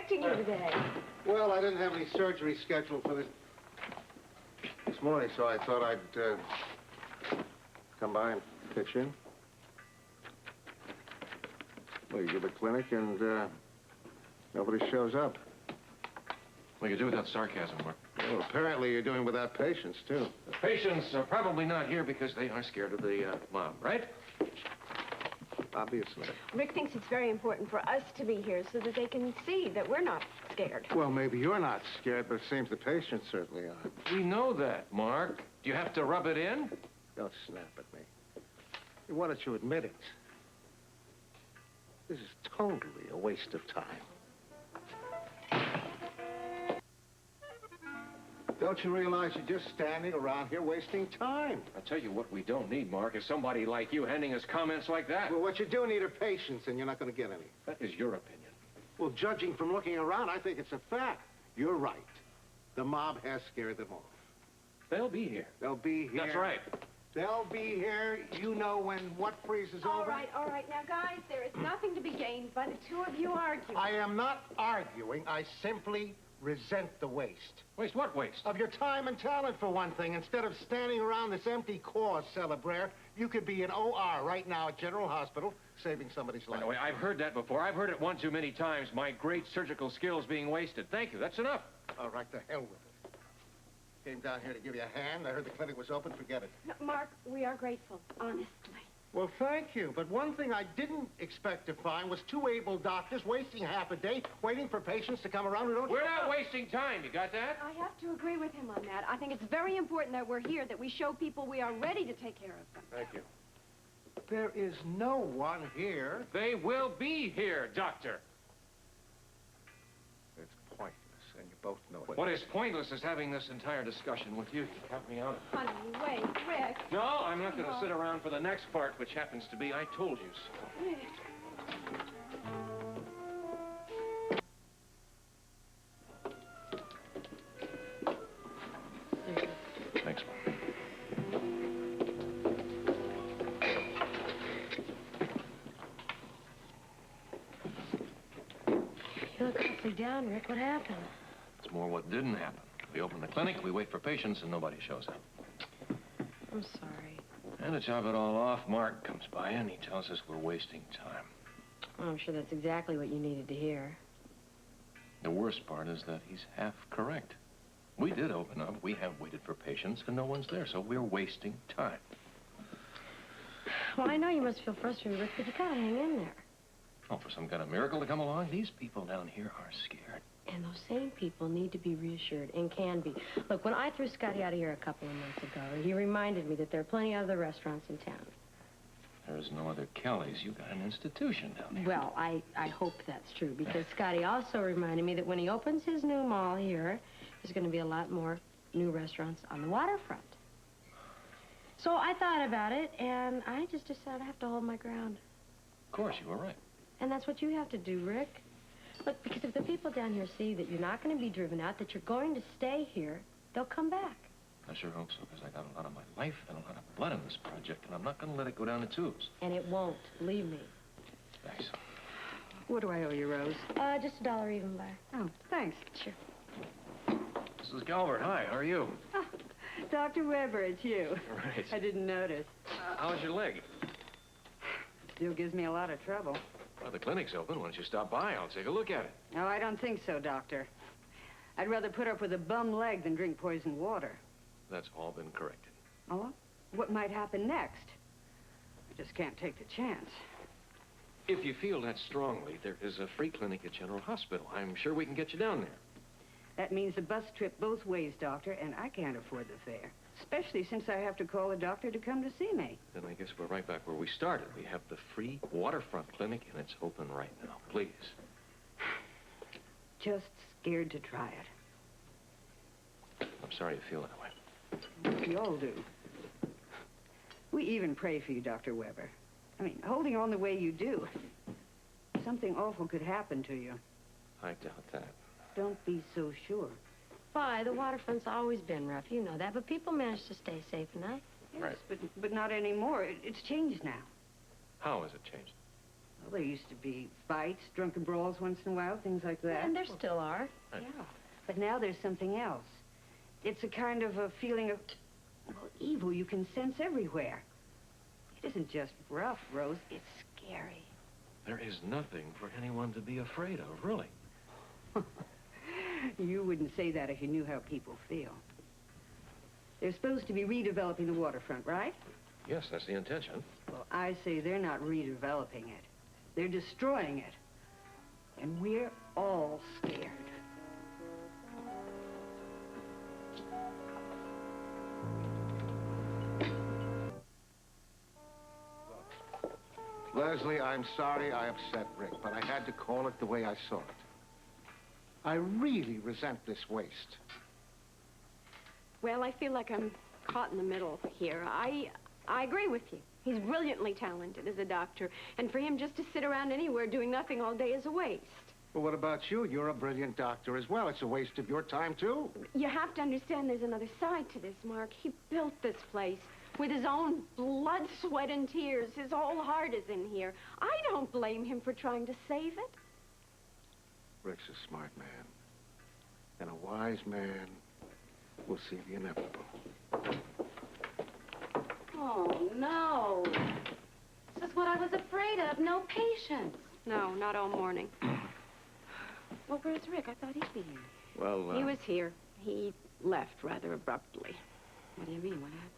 expecting you today. Well, I didn't have any surgery scheduled for this morning, so I thought I'd come by and pitch in. Well, you give a clinic and nobody shows up. Well, you do without sarcasm, Mark. Well, apparently you're doing without patients, too. The patients are probably not here because they are scared of the mob, right? Obviously. Rick thinks it's very important for us to be here so that they can see that we're not scared. Well, maybe you're not scared, but it seems the patients certainly are. We know that, Mark. Do you have to rub it in? Don't snap at me. Why don't you admit it? This is totally a waste of time. Don't you realize you're just standing around here wasting time? I'll tell you what we don't need, Mark, is somebody like you handing us comments like that. Well, what you do need are patience, and you're not going to get any. That is your opinion. Well, judging from looking around, I think it's a fact. You're right. The mob has scared them off. They'll be here. They'll be here. That's right. They'll be here, you know, when what freezes over. All right. Now, guys, there is nothing to be gained by the two of you arguing. I am not arguing. I simply resent the waste. Waste what waste? Of your time and talent, for one thing. Instead of standing around this empty cause, Celebrare, you could be in OR right now at General Hospital, saving somebody's life. Wait, I've heard that before. I've heard it one too many times. My great surgical skills being wasted. Thank you. That's enough. All right, to hell with it. Came down here to give you a hand. I heard the clinic was open. Forget it. No, Mark, we are grateful, honestly. Well, thank you. But one thing I didn't expect to find was two able doctors wasting half a day waiting for patients to come around who don't... We're not wasting time. You got that? I have to agree with him on that. I think it's very important that we're here, that we show people we are ready to take care of them. Thank you. There is no one here. They will be here, Doctor. It's pointless, and you both know it. What is pointless is having this entire discussion with you. You cut me out. Honey, wait, Rick. No, I'm not going to sit around for the next part, which happens to be I told you so. Rick. Thanks, Mom. You look awfully down, Rick. What happened? It's more what didn't happen. We open the clinic, we wait for patients, and nobody shows up. I'm sorry. And to top it all off, Mark comes by and he tells us we're wasting time. Well, I'm sure that's exactly what you needed to hear. The worst part is that he's half correct. We did open up, we have waited for patients, and no one's there, so we're wasting time. Well, I know you must feel frustrated, Rick, but you gotta hang in there. Oh, for some kind of miracle to come along? These people down here are scared. And those same people need to be reassured, and can be. Look, when I threw Scotty out of here a couple of months ago, he reminded me that there are plenty of other restaurants in town. There's no other Kellys. You got an institution down there. Well, I hope that's true, because Scotty also reminded me that when he opens his new mall here, there's going to be a lot more new restaurants on the waterfront. So I thought about it, and I just decided I have to hold my ground. Of course, you were right. And that's what you have to do, Rick. Look, because if the people down here see that you're not going to be driven out, that you're going to stay here, they'll come back. I sure hope so, because I got a lot of my life and a lot of blood in this project, and I'm not going to let it go down the tubes. And it won't. Believe me. Thanks. What do I owe you, Rose? Just $1 even by. Oh, thanks. Sure. This is Calvert. Hi, how are you? Oh, Dr. Weber, it's you. Right. I didn't notice. How's your leg? Still gives me a lot of trouble. Well, the clinic's open. Why don't you stop by? I'll take a look at it. No, I don't think so, Doctor. I'd rather put up with a bum leg than drink poisoned water. That's all been corrected. Oh, what might happen next? I just can't take the chance. If you feel that strongly, there is a free clinic at General Hospital. I'm sure we can get you down there. That means a bus trip both ways, Doctor, and I can't afford the fare. Especially since I have to call a doctor to come to see me. Then I guess we're right back where we started. We have the free Waterfront Clinic, and it's open right now. Please. Just scared to try it. I'm sorry you feel that way. We all do. We even pray for you, Dr. Weber. I mean, holding on the way you do. Something awful could happen to you. I doubt that. Don't be so sure. Why, the waterfront's always been rough. You know that. But people manage to stay safe enough. Yes, Right. but not anymore. It's changed now. How has it changed? Well, there used to be fights, drunken brawls once in a while, things like that. And there still are. Yeah. But now there's something else. It's a kind of a feeling of, well, evil you can sense everywhere. It isn't just rough, Rose. It's scary. There is nothing for anyone to be afraid of, really. You wouldn't say that if you knew how people feel. They're supposed to be redeveloping the waterfront, right? Yes, that's the intention. Well, I say they're not redeveloping it. They're destroying it. And we're all scared. Lesley, I'm sorry I upset Rick, but I had to call it the way I saw it. I really resent this waste. Well, I feel like I'm caught in the middle here. I agree with you. He's brilliantly talented as a doctor, and for him just to sit around anywhere doing nothing all day is a waste. Well, what about you? You're a brilliant doctor as well. It's a waste of your time, too. You have to understand there's another side to this, Mark. He built this place with his own blood, sweat, and tears. His whole heart is in here. I don't blame him for trying to save it. Rick's a smart man. And a wise man will see the inevitable. Oh, no. This is what I was afraid of. No patience. No, not all morning. Well, where's Rick? I thought he'd be here. Well, He was here. He left rather abruptly. What do you mean? What happened?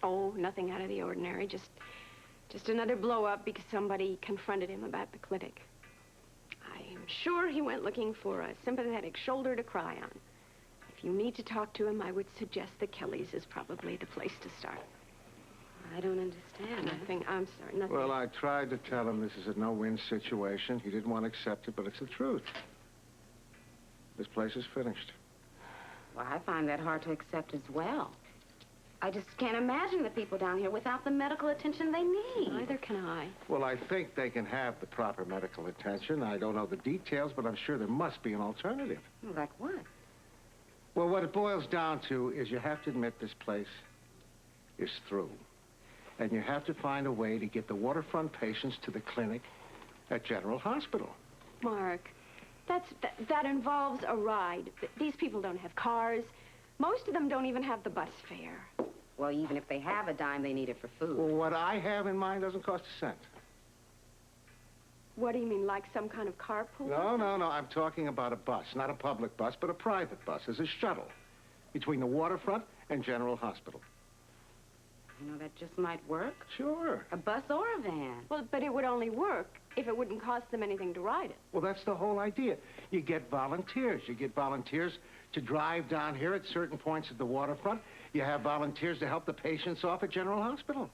Oh, nothing out of the ordinary. Just another blow-up because somebody confronted him about the clinic. I'm sure he went looking for a sympathetic shoulder to cry on. If you need to talk to him, I would suggest the Kellys is probably the place to start. I don't understand. Nothing. I'm sorry. Nothing. well, I tried to tell him this is a no-win situation. He didn't want to accept it, but it's the truth. This place is finished. Well, I find that hard to accept as well. I just can't imagine the people down here without the medical attention they need. Neither can I. Well, I think they can have the proper medical attention. I don't know the details, but I'm sure there must be an alternative. Like what? Well, what it boils down to is you have to admit this place is through. And you have to find a way to get the waterfront patients to the clinic at General Hospital. Mark, that involves a ride. These people don't have cars. Most of them don't even have the bus fare. Well, even if they have a dime, they need it for food. Well, what I have in mind doesn't cost a cent. What do you mean, like some kind of carpool? No. I'm talking about a bus. Not a public bus, but a private bus. As a shuttle between the waterfront and General Hospital. You know, that just might work. Sure. A bus or a van. Well, but it would only work if it wouldn't cost them anything to ride it. Well, that's the whole idea. You get volunteers. You get volunteers to drive down here at certain points of the waterfront. You have volunteers to help the patients off at General Hospital.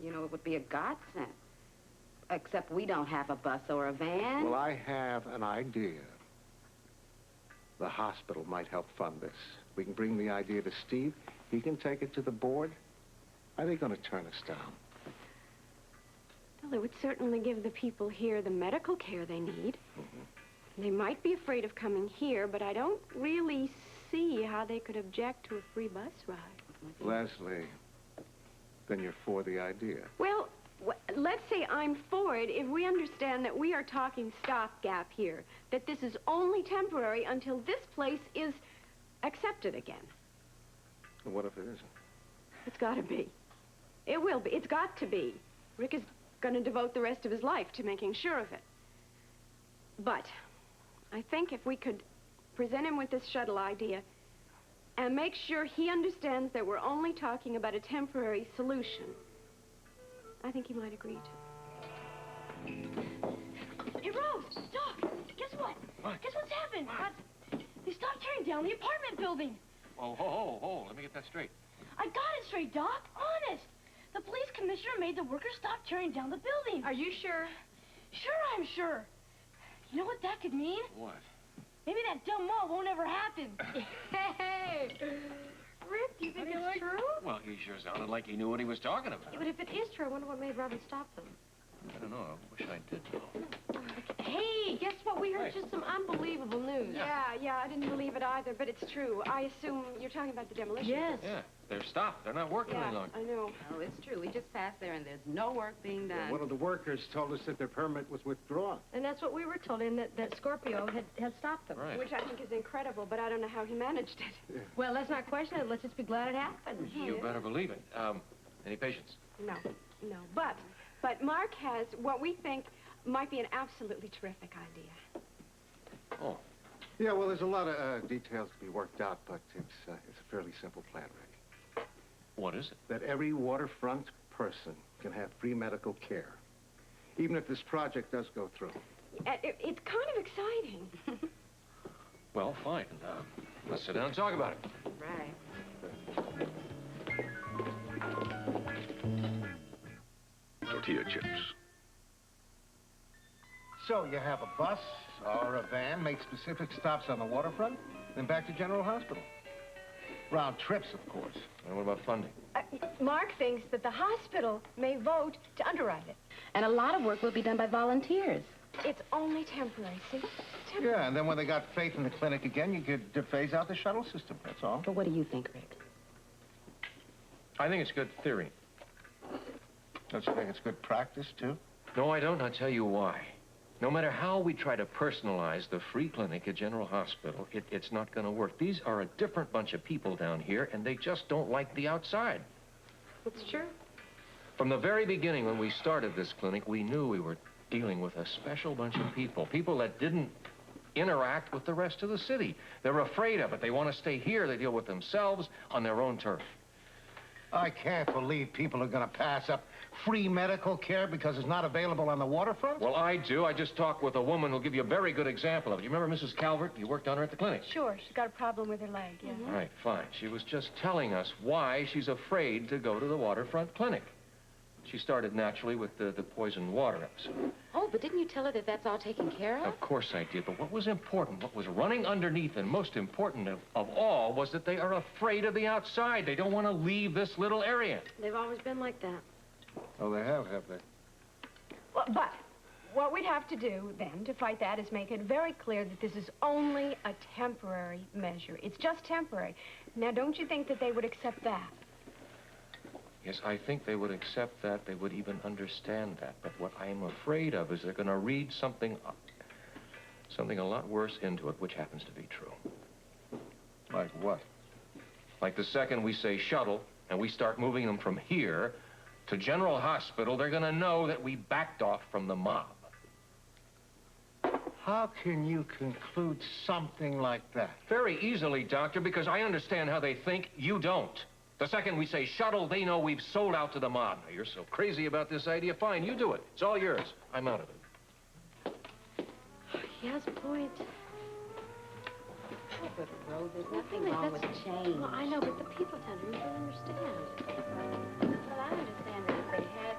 You know, it would be a godsend. Except we don't have a bus or a van. Well, I have an idea. The hospital might help fund this. We can bring the idea to Steve. He can take it to the board. Are they going to turn us down? Well, it would certainly give the people here the medical care they need. Mm-hmm. They might be afraid of coming here, but I don't really see how they could object to a free bus ride. Lesley, then you're for the idea. Well, let's say I'm for it if we understand that we are talking stopgap here, that this is only temporary until this place is accepted again. And what if it isn't? It's got to be. It will be. It's got to be. Rick is going to devote the rest of his life to making sure of it. But I think if we could present him with this shuttle idea and make sure he understands that we're only talking about a temporary solution, I think he might agree to. Hey, Rose, Doc, guess what? What? Guess what's happened? They stopped tearing down the apartment building. Oh, ho. Let me get that straight. I got it straight, Doc. Honest. The police commissioner made the workers stop tearing down the building. Are you sure? Sure, I'm sure. You know what that could mean? What? Maybe that dumb mob won't ever happen. Hey! Rick, do you think it's true? Well, he sure sounded like he knew what he was talking about. Yeah, but if it is true, I wonder what made Robin stop them. I don't know. I wish I did know. Hey, Hey, guess what? We heard just some unbelievable news. Yeah, I didn't believe it either, but it's true. I assume you're talking about the demolition. Yes. Yeah, they're stopped. They're not working any longer. I know. Oh, it's true. We just passed there, and there's no work being done. One of the workers told us that their permit was withdrawn. And that's what we were told, and that Scorpio had stopped them. Right. Which I think is incredible, but I don't know how he managed it. Well, let's not question it. Let's just be glad it happened. You better believe it. Any patients? No. But Mark has what we think might be an absolutely terrific idea. Oh. Yeah, well, there's a lot of details to be worked out, but it's a fairly simple plan, Rick. What is it? That every waterfront person can have free medical care, even if this project does go through. It's kind of exciting. Well, fine. Let's sit down and talk about it. Right. Tortilla chips. So you have a bus or a van, make specific stops on the waterfront, then back to General Hospital. Round trips, of course. And what about funding? Mark thinks that the hospital may vote to underwrite it. And a lot of work will be done by volunteers. It's only temporary, see? Temporary. Yeah, and then when they got faith in the clinic again, you could phase out the shuttle system, that's all. But what do you think, Rick? I think it's good theory. Don't you think it's good practice, too? No, I don't. I'll tell you why. No matter how we try to personalize the free clinic at General Hospital, it's not going to work. These are a different bunch of people down here, and they just don't like the outside. It's true. From the very beginning, when we started this clinic, we knew we were dealing with a special bunch of people that didn't interact with the rest of the city. They're afraid of it. They want to stay here. They deal with themselves on their own turf. I can't believe people are going to pass up free medical care because it's not available on the waterfront. Well, I do. I just talked with a woman who'll give you a very good example of it. You remember Mrs. Calvert? You worked on her at the clinic. Sure, she's got a problem with her leg, yeah. All right, fine. She was just telling us why she's afraid to go to the Waterfront Clinic. She started naturally with the poison water episode. Oh, but didn't you tell her that that's all taken care of? Of course I did, but what was important, what was running underneath, and most important of all, was that they are afraid of the outside. They don't want to leave this little area. They've always been like that. Oh, they have they? Well, but what we'd have to do then to fight that is make it very clear that this is only a temporary measure. It's just temporary. Now, don't you think that they would accept that? Yes, I think they would accept that. They would even understand that. But what I'm afraid of is they're going to read something a lot worse into it, which happens to be true. Like what? Like the second we say shuttle, and we start moving them from here to General Hospital, they're going to know that we backed off from the mob. How can you conclude something like that? Very easily, Doctor, because I understand how they think. You don't. The second we say shuttle, they know we've sold out to the mob. Now, you're so crazy about this idea. Fine, you do it. It's all yours. I'm out of it. He has a point. Oh, but Rose, there's nothing Really, wrong with change. Well, I know, but the people tend to really understand. Well, I understand that if they had